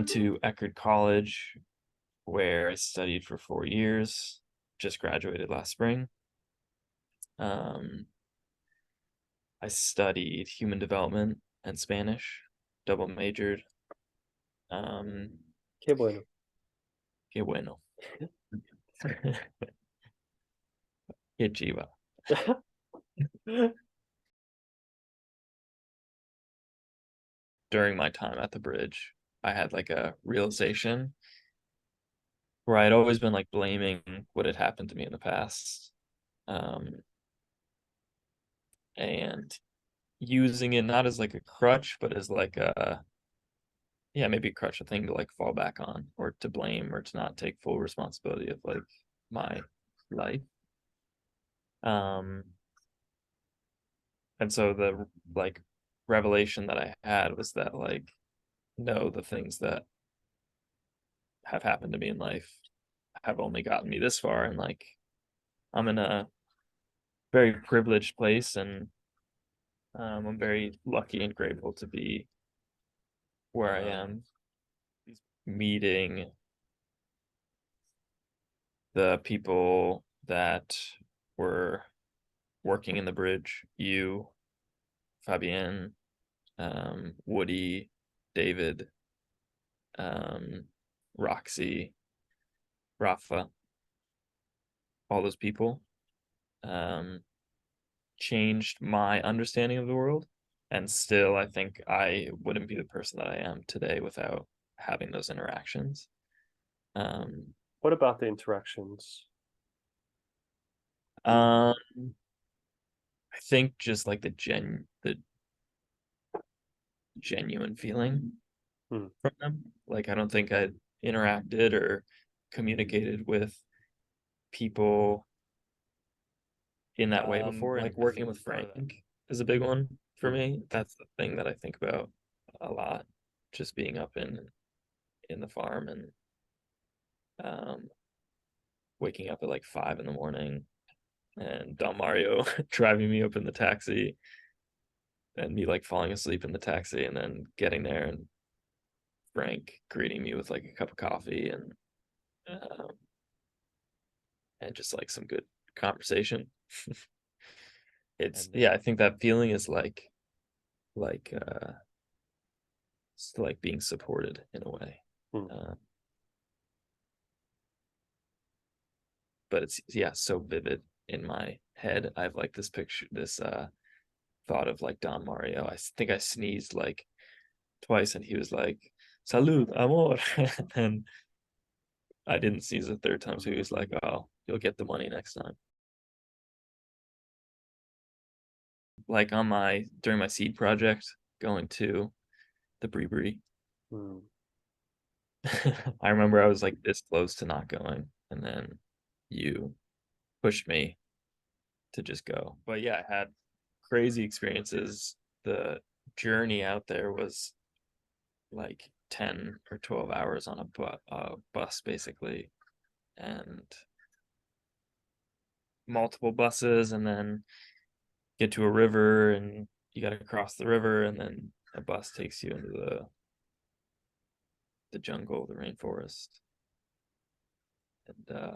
went to Eckerd College, where I studied for 4 years. Just graduated last spring. Um, I studied human development and Spanish, double majored. Um, Qué bueno. qué bueno. Qué chiva. During my time at the bridge, I had like a realization where I'd always been like blaming what had happened to me in the past. Um, and using it not as like a crutch, but as like a, yeah, maybe a crutch, a thing to like fall back on or to blame or to not take full responsibility of like my life. Um, and so the like revelation that I had was that like, no, the things that have happened to me in life have only gotten me this far. And like, I'm in a very privileged place, and I'm very lucky and grateful to be where I am, meeting the people that were working in the bridge, you, Fabienne, Woody, David, um, Roxy, Rafa, all those people um, changed my understanding of the world. And still, I think I wouldn't be the person that I am today without having those interactions. Um, What about the interactions? um, I think just like the genuine feeling Hmm. from them. Like I don't think I interacted or communicated with people in that way before. Like working with Frank is a big one for Hmm. me. That's the thing that I think about a lot. Just being up in the farm and um waking up at like 5 in the morning and Don Mario driving me up in the taxi and me like falling asleep in the taxi and then getting there and Frank greeting me with like a cup of coffee um, and just like some good conversation. It's yeah, I think that feeling is like it's like being supported in a way. Hmm. Uh, but it's yeah, so vivid in my head. I have like this picture, this thought of like Don Mario. I think I sneezed like twice and he was like, Salud, amor. And I didn't sneeze the third time, so he was like, oh, you'll get the money next time. Like on my during my seed project, going to the Brie. Hmm. I remember I was like this close to not going, and then you pushed me to just go. But yeah, I had crazy experiences. The journey out there was like 10 or 12 hours on a bus, basically, and multiple buses, and then get to a river, and you got to cross the river, and then a bus takes you into the jungle, the rainforest, and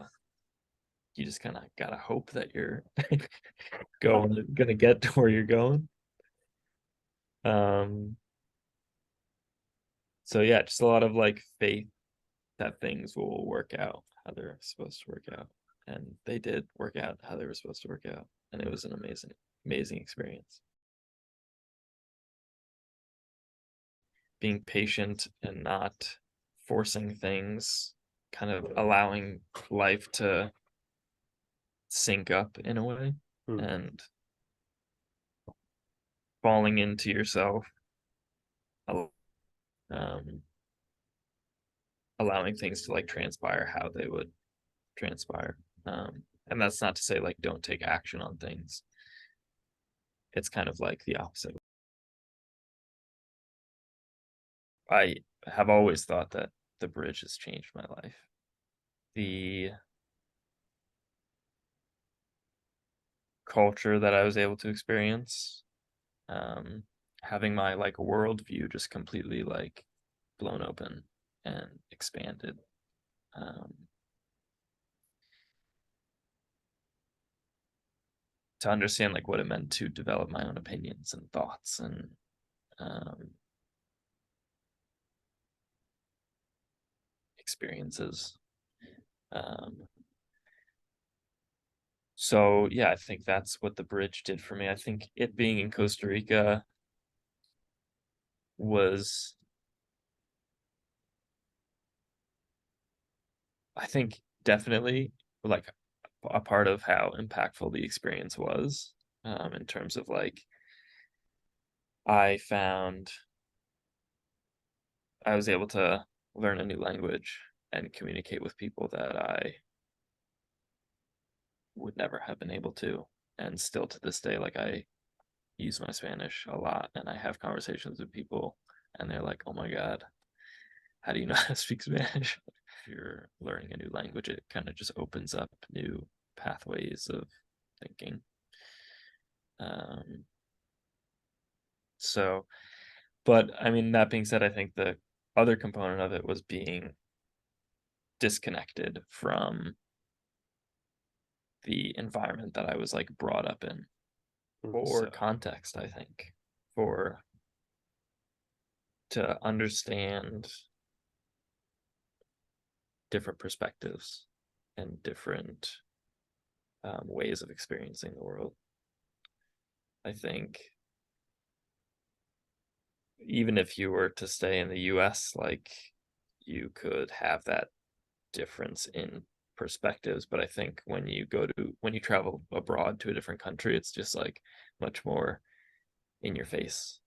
you just kind of gotta hope that you're gonna get to where you're going. Um, so yeah, just a lot of like faith that things will work out how they're supposed to work out, and they did work out how they were supposed to work out, and it was an amazing experience. Being patient and not forcing things, kind of allowing life to sync up in a way, Hmm. and falling into yourself, um, allowing things to like transpire how they would transpire. And that's not to say like don't take action on things. It's kind of like the opposite. I have always thought that the bridge has changed my life. The culture that I was able to experience, um, having my like worldview just completely like blown open. and expanded. To understand like what it meant to develop my own opinions and thoughts and experiences. So yeah, I think that's what the bridge did for me. I think it being in Costa Rica was, I think, definitely like a part of how impactful the experience was, in terms of like I found I was able to learn a new language and communicate with people that I would never have been able to. And still to this day, like I use my Spanish a lot and I have conversations with people and they're like, oh my God, how do you know how to speak Spanish? If you're learning a new language, it kind of just opens up new pathways of thinking. Um, so, but I mean, that being said, I think the other component of it was being disconnected from the environment that I was like brought up in, or So, context, I think, for to understand different perspectives and different ways of experiencing the world. I think even if you were to stay in the US, like you could have that difference in perspectives. But I think when you travel abroad to a different country, it's just like much more in your face.